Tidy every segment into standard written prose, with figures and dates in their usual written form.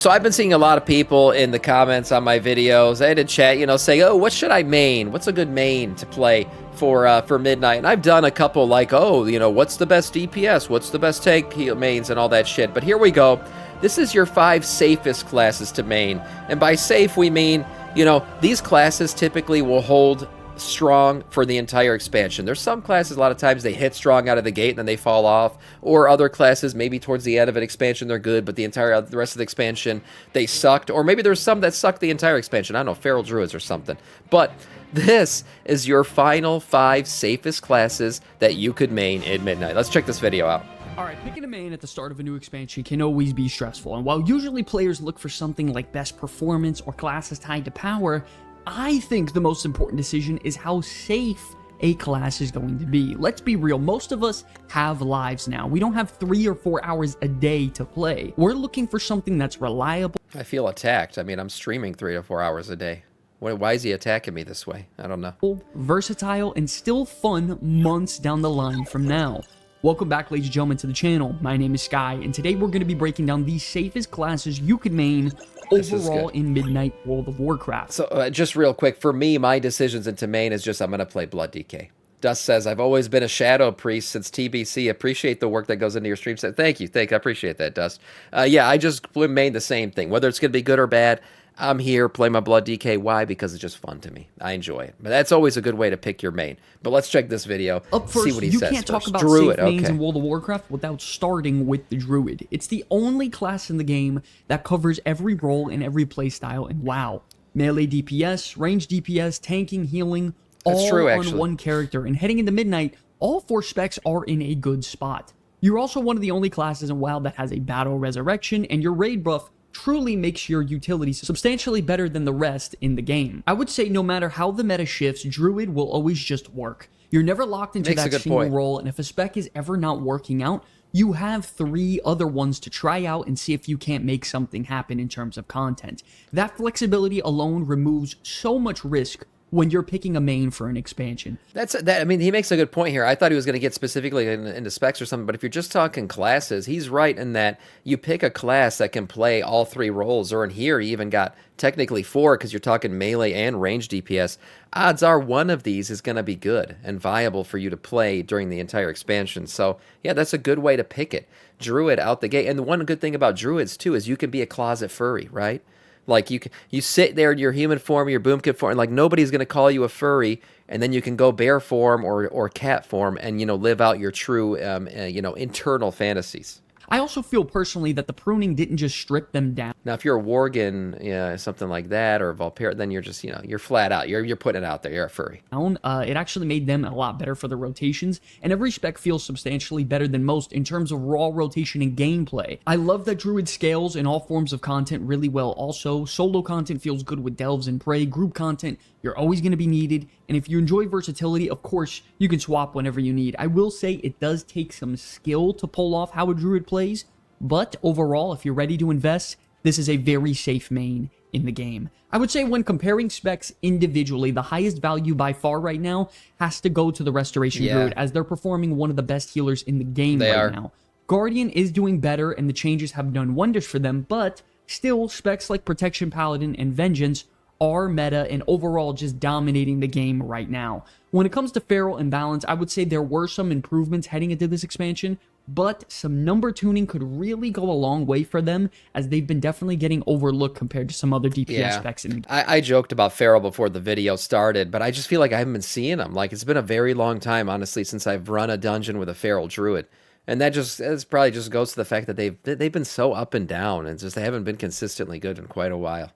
So I've been seeing a lot of people in the comments on my videos and in chat, say, "Oh, what should I main? What's a good main to play for midnight?" And I've done a couple like, "Oh, what's the best DPS? What's the best tank mains and all that shit." But here we go. This is your 5 safest classes to main. And by safe, we mean, these classes typically will hold strong for the entire expansion. There's some classes, a lot of times they hit strong out of the gate and then they fall off, or other classes maybe towards the end of an expansion they're good, but the rest of the expansion they sucked, or maybe there's some that sucked the entire expansion. I don't know, feral druids or something. But this is your final 5 safest classes that you could main in midnight. Let's check this video out. Alright, picking a main at the start of a new expansion can always be stressful, and while usually players look for something like best performance or classes tied to power, I think the most important decision is how safe a class is going to be. Let's be real, most of us have lives now. We don't have 3 or 4 hours a day to play. We're looking for something that's reliable. I feel attacked. I mean, I'm streaming 3 to 4 hours a day. Why is he attacking me this way? I don't know. Versatile and still fun months down the line from now. Welcome back, ladies and gentlemen, to the channel. My name is Sky, and today we're going to be breaking down the safest classes you could main overall in Midnight World of Warcraft. So just real quick, for me, my decisions into main is just I'm going to play Blood DK. Dust says, I've always been a Shadow Priest since TBC. Appreciate the work that goes into your stream. Thank you. I appreciate that, Dust. Yeah, I just main the same thing. Whether it's going to be good or bad, I'm here, play my Blood DK. Why? Because it's just fun to me. I enjoy it. But that's always a good way to pick your main. But let's check this video. Up first, see what he you says can't talk about Druid, safe mains in World of Warcraft without starting with the Druid. It's the only class in the game that covers every role and every playstyle, and wow. Melee DPS, range DPS, tanking, healing, all on one character. And heading into Midnight, all 4 specs are in a good spot. You're also one of the only classes in WoW that has a battle resurrection, and your raid buff truly makes your utility substantially better than the rest in the game. I would say no matter how the meta shifts, Druid will always just work. You're never locked into that single role, and if a spec is ever not working out, you have 3 other ones to try out and see if you can't make something happen in terms of content. That flexibility alone removes so much risk when you're picking a main for an expansion. I mean, he makes a good point here. I thought he was going to get specifically into specs or something, but if you're just talking classes, he's right in that you pick a class that can play all 3 roles, or in here, you even got technically 4 because you're talking melee and range DPS. Odds are one of these is going to be good and viable for you to play during the entire expansion. So, yeah, that's a good way to pick it. Druid out the gate. And the one good thing about Druids, too, is you can be a closet furry, right? Like, you sit there in your human form, your boomkit form, and like nobody's going to call you a furry, and then you can go bear form or cat form and, live out your true, internal fantasies. I also feel personally that the pruning didn't just strip them down. Now, if you're a Worgen, something like that, or a Valpyr, then you're just, you're flat out. You're putting it out there. You're a furry. It actually made them a lot better for the rotations, and every spec feels substantially better than most in terms of raw rotation and gameplay. I love that Druid scales in all forms of content really well also. Solo content feels good with Delves and Prey. Group content, you're always going to be needed, and if you enjoy versatility, of course, you can swap whenever you need. I will say it does take some skill to pull off how a Druid plays, but overall, if you're ready to invest, this is a very safe main in the game. I would say when comparing specs individually, the highest value by far right now has to go to the Restoration Druid, as they're performing one of the best healers in the game now. Guardian is doing better, and the changes have done wonders for them, but still, specs like Protection Paladin and Vengeance are meta and overall just dominating the game right now. When it comes to Feral and Balance, I would say there were some improvements heading into this expansion, but some number tuning could really go a long way for them, as they've been definitely getting overlooked compared to some other DPS specs in the game. I joked about Feral before the video started, but I just feel like I haven't been seeing them. Like, it's been a very long time, honestly, since I've run a dungeon with a Feral Druid. And that probably just goes to the fact that they've been so up and down, and they haven't been consistently good in quite a while.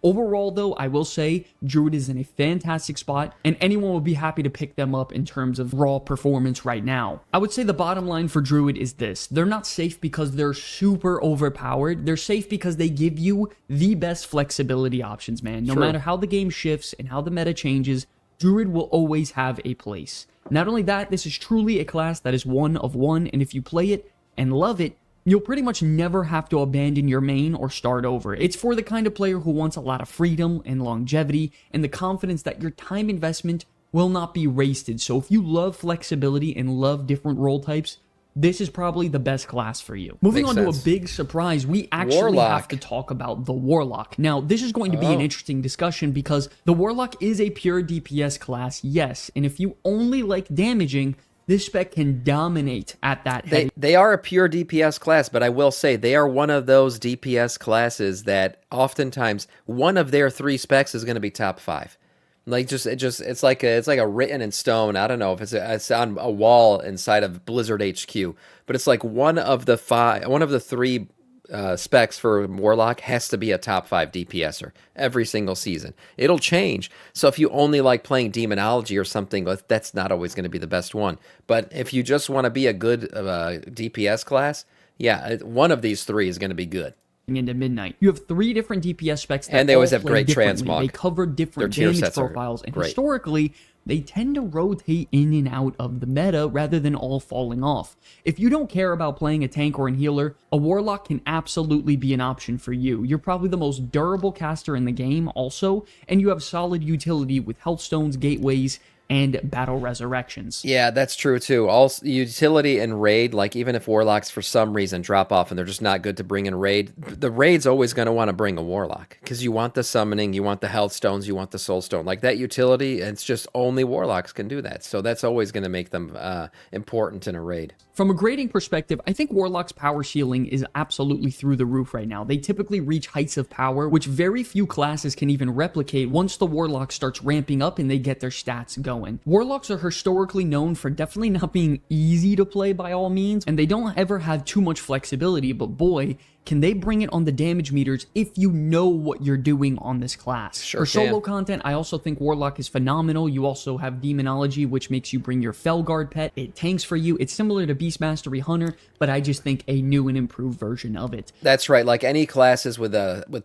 Overall, though, I will say Druid is in a fantastic spot, and anyone would be happy to pick them up in terms of raw performance right now. I would say the bottom line for Druid is this. They're not safe because they're super overpowered. They're safe because they give you the best flexibility options, man. No matter how the game shifts and how the meta changes, Druid will always have a place. Not only that, this is truly a class that is one of one, and if you play it and love it, you'll pretty much never have to abandon your main or start over. It's for the kind of player who wants a lot of freedom and longevity and the confidence that your time investment will not be wasted. So if you love flexibility and love different role types, this is probably the best class for you. Moving on to a big surprise, we actually have to talk about the Warlock. Now, this is going to be an interesting discussion because the Warlock is a pure DPS class, yes, and if you only like damaging, this spec can dominate at that heavy. They are a pure DPS class, but I will say they are one of those DPS classes that oftentimes one of their 3 specs is going to be top 5. Like it's like a written in stone. I don't know if it's on a wall inside of Blizzard HQ, but it's like one of the 3 specs for Warlock has to be a top 5 DPSer every single season. It'll change. So if you only like playing Demonology or something, that's not always going to be the best one. But if you just want to be a good DPS class, yeah, one of these 3 is going to be good. Into midnight. You have 3 different DPS specs that and they always have great transmog. They cover different damage profiles, and historically, they tend to rotate in and out of the meta rather than all falling off. If you don't care about playing a tank or a healer, a Warlock can absolutely be an option for you. You're probably the most durable caster in the game also, and you have solid utility with health stones, gateways, and battle resurrections. Yeah, that's true too. All utility and raid, like even if Warlocks for some reason drop off and they're just not good to bring in raid, the raid's always going to want to bring a Warlock because you want the summoning, you want the health stones, you want the soul stone. Like that utility, it's just only Warlocks can do that. So that's always going to make them important in a raid. From a grading perspective, I think Warlock's power ceiling is absolutely through the roof right now. They typically reach heights of power, which very few classes can even replicate once the Warlock starts ramping up and they get their stats going. Warlocks are historically known for definitely not being easy to play by all means, and they don't ever have too much flexibility, but boy, can they bring it on the damage meters if you know what you're doing on this class. For solo content, I also think Warlock is phenomenal. You also have Demonology, which makes you bring your Felguard pet. It tanks for you. It's similar to Beast Mastery Hunter, but I just think a new and improved version of it. That's right. Like any classes with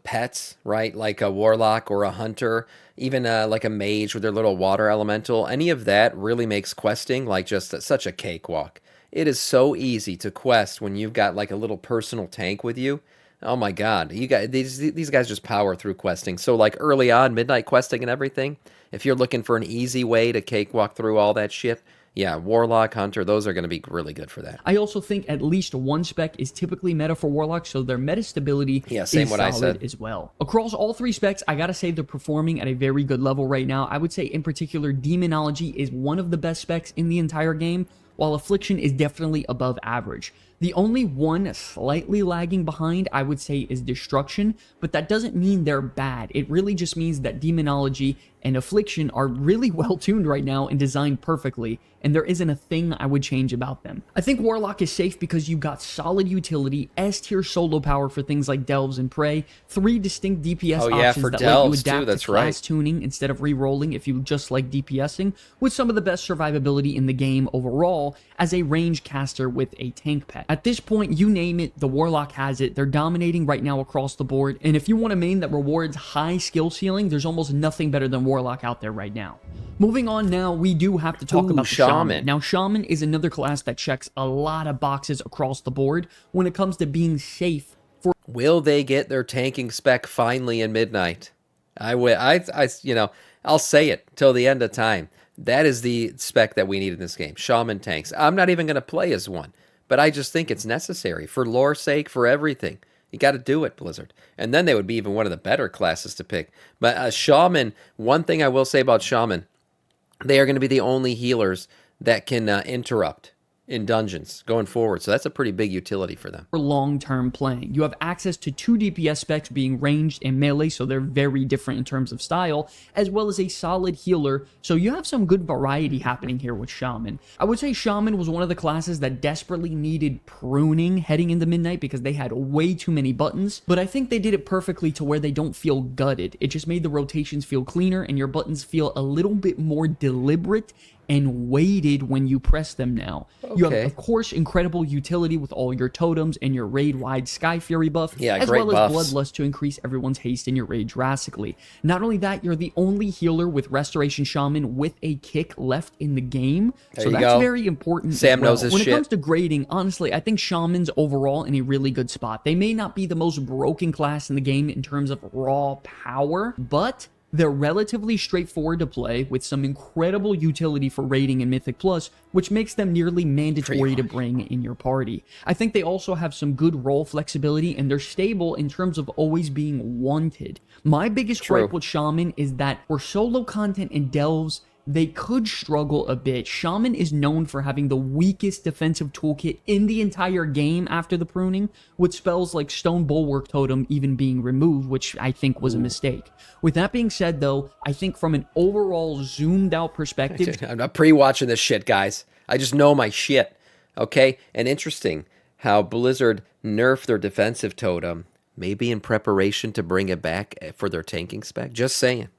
pets, right? Like a Warlock or a Hunter, even like a Mage with their little water elemental. Any of that really makes questing like just such a cakewalk. It is so easy to quest when you've got like a little personal tank with you. Oh my God, you guys, these guys just power through questing. So like early on, midnight questing and everything, if you're looking for an easy way to cakewalk through all that shit, yeah, Warlock, Hunter, those are going to be really good for that. I also think at least one spec is typically meta for Warlock, so their meta stability is solid as well. Across all 3 specs, I gotta say they're performing at a very good level right now. I would say in particular, Demonology is one of the best specs in the entire game, while Affliction is definitely above average. The only one slightly lagging behind, I would say, is Destruction, but that doesn't mean they're bad. It really just means that Demonology and Affliction are really well tuned right now and designed perfectly, and there isn't a thing I would change about them. I think Warlock is safe because you've got solid utility, S-tier solo power for things like Delves and Prey, 3 distinct DPS options for that Delves let you adapt to class tuning instead of re-rolling if you just like DPSing, with some of the best survivability in the game overall as a range caster with a tank pet. At this point, you name it, the Warlock has it. They're dominating right now across the board, and if you want a main that rewards high skill ceiling, there's almost nothing better than Warlock out there right now. Moving on now, we do have to talk about Shaman. Now, Shaman is another class that checks a lot of boxes across the board when it comes to being safe. Will they get their tanking spec finally in midnight? I'll say it till the end of time. That is the spec that we need in this game. Shaman tanks. I'm not even going to play as one, but I just think it's necessary for lore's sake, for everything. You got to do it, Blizzard. And then they would be even one of the better classes to pick. But Shaman, one thing I will say about Shaman, they are going to be the only healers that can interrupt in dungeons going forward. So that's a pretty big utility for them. For long-term playing, you have access to 2 DPS specs being ranged and melee, so they're very different in terms of style, as well as a solid healer, so you have some good variety happening here with Shaman. I would say Shaman was one of the classes that desperately needed pruning heading into midnight because they had way too many buttons, but I think they did it perfectly to where they don't feel gutted. It just made the rotations feel cleaner and your buttons feel a little bit more deliberate and weighted when you press them now. You have, of course, incredible utility with all your totems and your raid-wide Sky Fury buff, as well as Bloodlust to increase everyone's haste in your raid drastically. Not only that, you're the only healer with Restoration Shaman with a kick left in the game, so that's very important. Sam knows his shit. When it comes to grading, honestly, I think Shaman's overall in a really good spot. They may not be the most broken class in the game in terms of raw power, but They're relatively straightforward to play with some incredible utility for raiding in Mythic Plus, which makes them nearly mandatory to bring in your party. I think they also have some good role flexibility, and they're stable in terms of always being wanted. My biggest gripe with Shaman is that for solo content and delves, they could struggle a bit. Shaman is known for having the weakest defensive toolkit in the entire game after the pruning, with spells like Stone Bulwark Totem even being removed, which I think was a mistake. With that being said, though, I think from an overall zoomed out perspective... I'm not pre-watching this shit, guys. I just know my shit, okay? And interesting how Blizzard nerfed their defensive totem, maybe in preparation to bring it back for their tanking spec. Just saying.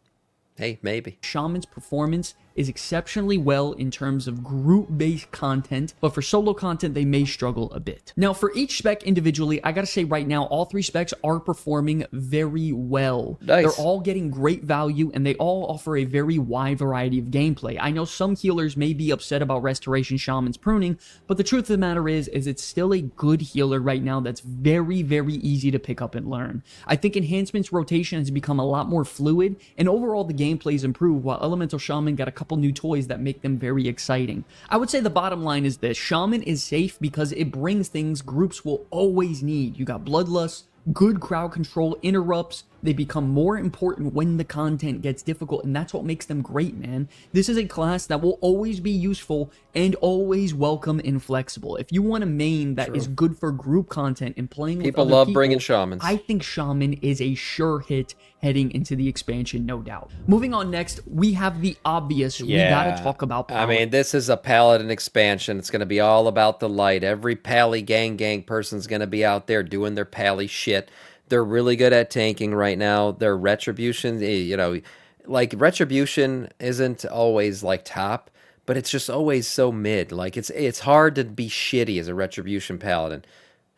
Hey, maybe. Shaman's performance is exceptionally well in terms of group-based content, but for solo content, they may struggle a bit. Now, for each spec individually, I gotta say right now, all 3 specs are performing very well. Nice. They're all getting great value, and they all offer a very wide variety of gameplay. I know some healers may be upset about Restoration Shaman's pruning, but the truth of the matter is it's still a good healer right now that's very, very easy to pick up and learn. I think Enhancement's rotation has become a lot more fluid, and overall the gameplay's improved, while Elemental Shaman got a couple new toys that make them very exciting. I would say the bottom line is this: Shaman is safe because it brings things groups will always need. You got Bloodlust, good crowd control, interrupts. They become more important when the content gets difficult, and that's what makes them great, man. This is a class that will always be useful and always welcome and flexible. If you want a main that is good for group content and playing with other people, bringing Shamans. I think Shaman is a sure hit heading into the expansion, no doubt. Moving on next, we have the obvious. We gotta talk about Paladin. I mean, this is a Paladin expansion. It's going to be all about the light. Every Pally gang person's going to be out there doing their Pally shit. They're really good at tanking right now. Their Retribution, you know, like Retribution isn't always like top, but it's just always so mid. Like it's hard to be shitty as a Retribution Paladin.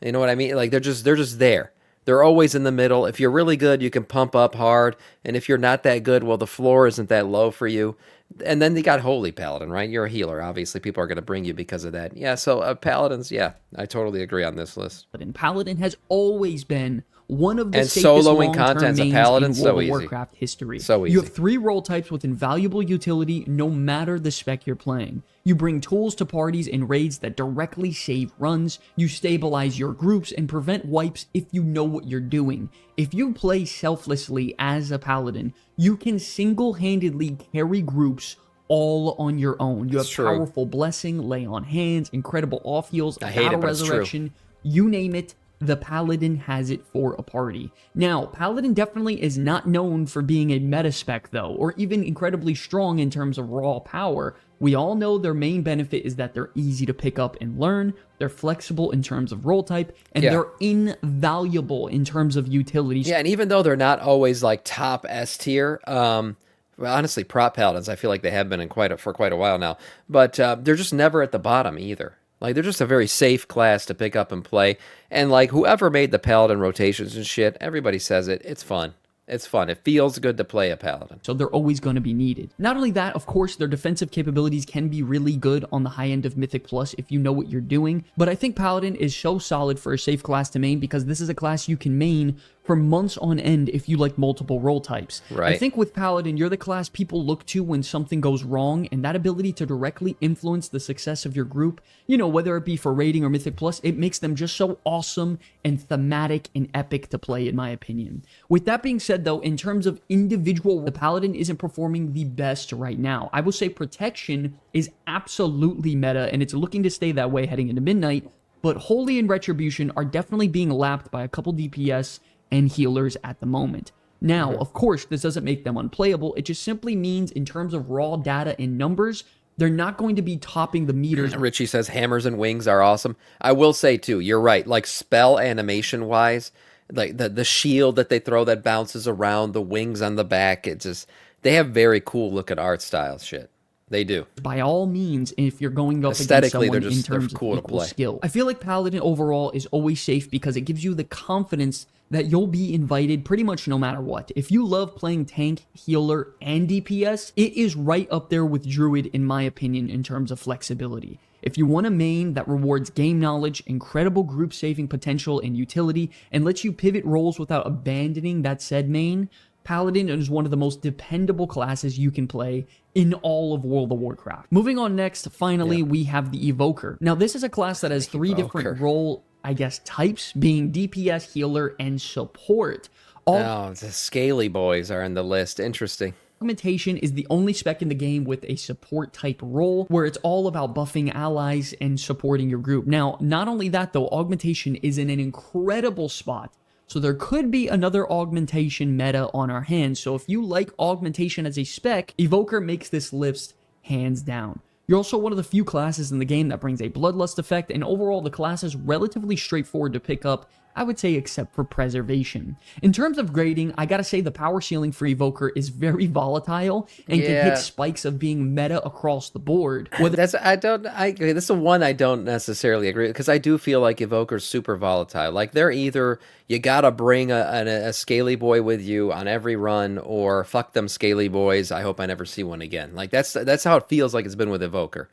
You know what I mean? Like they're just there. They're always in the middle. If you're really good, you can pump up hard, and if you're not that good, well, the floor isn't that low for you. And then they got Holy Paladin, right? You're a healer. Obviously, people are going to bring you because of that. Yeah, so Paladins, yeah, I totally agree on this list. Paladin has always been one of the safest soloing long-term content's a mains Paladin, in so World of easy. Warcraft history. So easy. You have 3 role types with invaluable utility no matter the spec you're playing. You bring tools to parties and raids that directly save runs. You stabilize your groups and prevent wipes if you know what you're doing. If you play selflessly as a Paladin, you can single-handedly carry groups all on your own. You have powerful blessing, lay on hands, incredible off heals, battle resurrection, you name it. The Paladin has it for a party. Now, Paladin definitely is not known for being a meta spec though, or even incredibly strong in terms of raw power. We all know their main benefit is that they're easy to pick up and learn, they're flexible in terms of role type, and they're invaluable in terms of utility. Yeah, and even though they're not always like top S tier, well, honestly, prop Paladins, I feel like they have been for quite a while now, but they're just never at the bottom either. Like, they're just a very safe class to pick up and play. And, like, whoever made the Paladin rotations and shit, everybody says it. It's fun. It's fun. It feels good to play a Paladin. So they're always going to be needed. Not only that, of course, their defensive capabilities can be really good on the high end of Mythic Plus if you know what you're doing. But I think Paladin is so solid for a safe class to main because this is a class you can main for months on end if you like multiple role types. Right. I think with Paladin, you're the class people look to when something goes wrong, and that ability to directly influence the success of your group, you know, whether it be for raiding or Mythic Plus, it makes them just so awesome and thematic and epic to play, in my opinion. With that being said, though, in terms of individual, the Paladin isn't performing the best right now. I would say Protection is absolutely meta, and it's looking to stay that way heading into Midnight, but Holy and Retribution are definitely being lapped by a couple DPS and healers at the moment. Now, of course, this doesn't make them unplayable. It just simply means in terms of raw data and numbers, they're not going to be topping the meters. Richie says hammers and wings are awesome. I will say, too, you're right. Like, spell animation-wise, like the shield that they throw that bounces around, the wings on the back, it just... They have very cool-looking art style shit. They do. By all means, if you're going up against Aesthetically, someone they're in terms cool of to equal play. skill. I feel like Paladin overall is always safe because it gives you the confidence that you'll be invited pretty much no matter what. If you love playing tank, healer, and DPS, it is right up there with Druid in my opinion in terms of flexibility. If you want a main that rewards game knowledge, incredible group saving potential and utility, and lets you pivot roles without abandoning that said main, Paladin is one of the most dependable classes you can play in all of World of Warcraft. Moving on next, finally, we have the Evoker. Now, this is a class that has three different role, I guess, types, being DPS, healer, and support. Oh, the scaly boys are in the list. Interesting. Augmentation is the only spec in the game with a support type role where it's all about buffing allies and supporting your group. Now, not only that though, augmentation is in an incredible spot. So there could be another augmentation meta on our hands. So if you like augmentation as a spec, Evoker makes this list hands down. You're also one of the few classes in the game that brings a bloodlust effect, and overall the class is relatively straightforward to pick up, I would say, except for preservation. In terms of grading, I gotta say the power ceiling for Evoker is very volatile and can hit spikes of being meta across the board. This is the one I don't necessarily agree with, because I do feel like Evoker's super volatile. Like, they're either you gotta bring a scaly boy with you on every run, or fuck them scaly boys, I hope I never see one again. Like, that's how it feels like it's been with Evoker.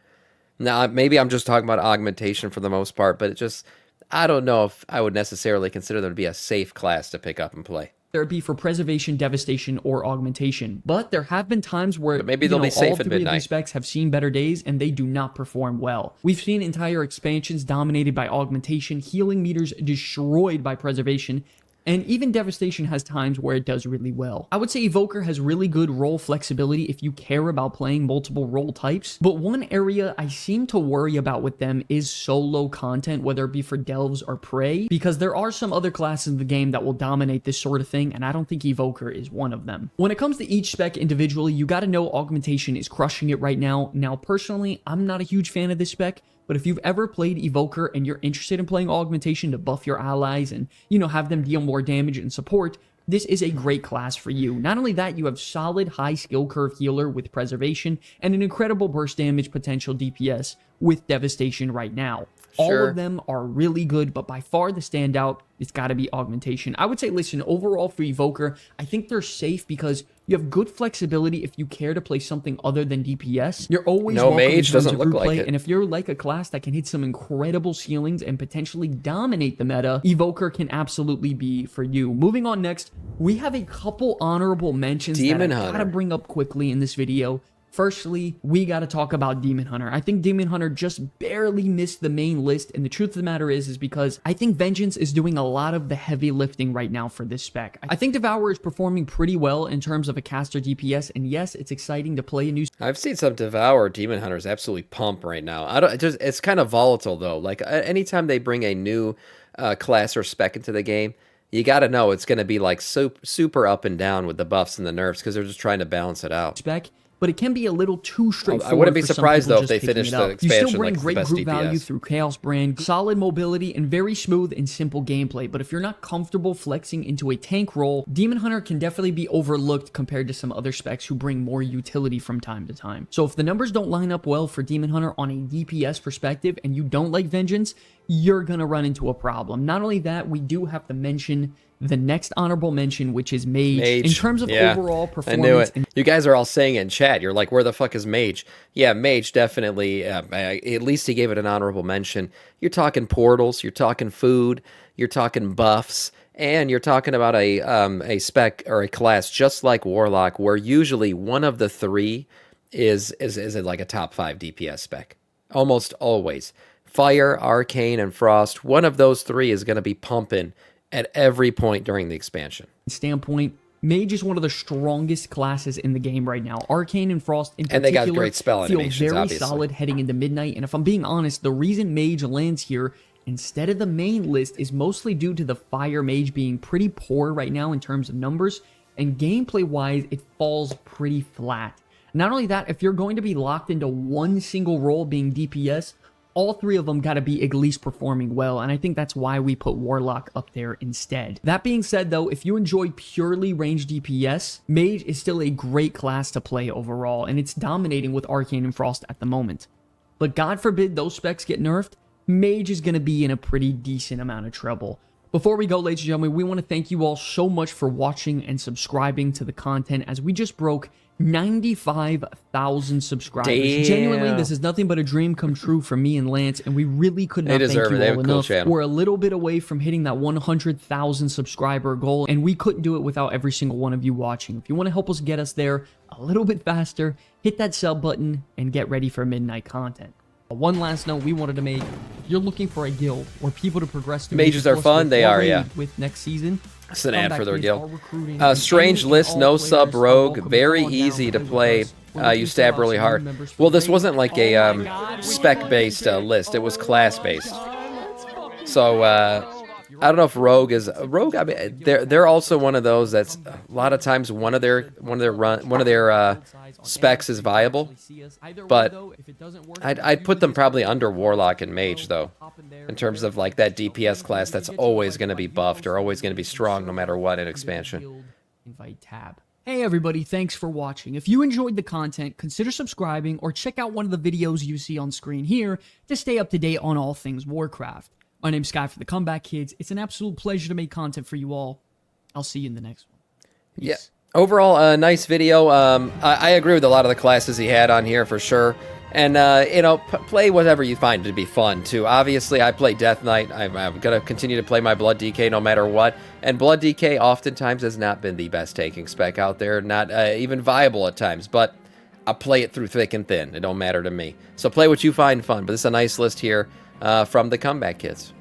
Now, maybe I'm just talking about augmentation for the most part, but it just, I don't know if I would necessarily consider them to be a safe class to pick up and play. Therapy for preservation, devastation, or augmentation. But there have been times where maybe they'll be safe at midnight. All three of these specs have seen better days and they do not perform well. We've seen entire expansions dominated by augmentation, healing meters destroyed by preservation, and even devastation has times where it does really well. I would say Evoker has really good role flexibility if you care about playing multiple role types, but one area I seem to worry about with them is solo content, whether it be for delves or prey, because there are some other classes in the game that will dominate this sort of thing, and I don't think Evoker is one of them. When it comes to each spec individually, you gotta know augmentation is crushing it right now. Now, personally, I'm not a huge fan of this spec, but if you've ever played Evoker and you're interested in playing augmentation to buff your allies and, have them deal more damage and support, this is a great class for you. Not only that, you have solid high skill curve healer with preservation and an incredible burst damage potential DPS with devastation right now. All of them are really good, but by far the standout, it's got to be augmentation. I would say, listen, overall for Evoker, I think they're safe because you have good flexibility if you care to play something other than DPS. You're always welcome mage in terms doesn't of look group like play, it. and if you're like a class that can hit some incredible ceilings and potentially dominate the meta, Evoker can absolutely be for you. Moving on next, we have a couple honorable mentions that I gotta bring up quickly in this video. Firstly, we got to talk about Demon Hunter. I think Demon Hunter just barely missed the main list, and the truth of the matter is because I think Vengeance is doing a lot of the heavy lifting right now for this spec. I think Devourer is performing pretty well in terms of a caster DPS, and yes, it's exciting to play a new... I've seen some Devour Demon Hunters absolutely pump right now. It's kind of volatile though. Like, anytime they bring a new class or spec into the game, you got to know it's going to be like super up and down with the buffs and the nerfs, because they're just trying to balance it out. But it can be a little too straightforward. I wouldn't be surprised though if they finish the expansion. You still bring like great group value through Chaos Brand, solid mobility, and very smooth and simple gameplay. But if you're not comfortable flexing into a tank role, Demon Hunter can definitely be overlooked compared to some other specs who bring more utility from time to time. So if the numbers don't line up well for Demon Hunter on a DPS perspective and you don't like Vengeance, you're gonna run into a problem. Not only that, we do have to mention the next honorable mention, which is Mage. In terms of overall performance... I knew it. You guys are all saying it in chat. You're like, where the fuck is Mage? Yeah, Mage, definitely. At least he gave it an honorable mention. You're talking portals, you're talking food, you're talking buffs, and you're talking about a spec or a class just like Warlock, where usually one of the three is like a top 5 DPS spec. Almost always. Fire, Arcane, and Frost, one of those three is going to be pumping at every point during the expansion. Standpoint, Mage is one of the strongest classes in the game right now. Arcane and Frost in particular, and they got great spell animations, feel very obviously. solid heading into midnight. And if I'm being honest, the reason Mage lands here instead of the main list is mostly due to the Fire Mage being pretty poor right now in terms of numbers, and gameplay-wise, it falls pretty flat. Not only that, if you're going to be locked into one single role being DPS, all three of them got to be at least performing well, and I think that's why we put Warlock up there instead. That being said, though, if you enjoy purely ranged DPS, Mage is still a great class to play overall, and it's dominating with Arcane and Frost at the moment. But God forbid those specs get nerfed, Mage is going to be in a pretty decent amount of trouble. Before we go, ladies and gentlemen, we want to thank you all so much for watching and subscribing to the content, as we just broke 95,000 subscribers. Damn. Genuinely, this is nothing but a dream come true for me and Lance, and we really could not thank you deserve it. They have all a cool enough. channel. We're a little bit away from hitting that 100,000 subscriber goal, and we couldn't do it without every single one of you watching. If you want to help us get us there a little bit faster, hit that sub button and get ready for midnight content. One last note we wanted to make: if you're looking for a guild or people to progress through, Mages are fun. They are, yeah. With next season. It's an ad for their guild. Are Strange list, no sub rogue, very easy to play. You stab really hard. Well, this wasn't like a spec-based list. It was class-based. So I don't know if rogue is rogue. I mean, they're also one of those that's a lot of times one of their specs is viable, but I'd put them probably under Warlock and Mage though, in terms of like that DPS class that's always going to be buffed or always going to be strong no matter what in expansion. Invite tab. Hey everybody, thanks for watching. If you enjoyed the content, consider subscribing or check out one of the videos you see on screen here to stay up to date on all things Warcraft. My name's Sky for the Comeback Kids. It's an absolute pleasure to make content for you all. I'll see you in the next one. Peace. Yeah. Overall, a nice video. I agree with a lot of the classes he had on here for sure. And, you know, play whatever you find to be fun, too. Obviously, I play Death Knight. I'm going to continue to play my Blood DK no matter what. And Blood DK oftentimes has not been the best taking spec out there. Not even viable at times. But I play it through thick and thin. It don't matter to me. So play what you find fun. But this is a nice list here from the Comeback Kids.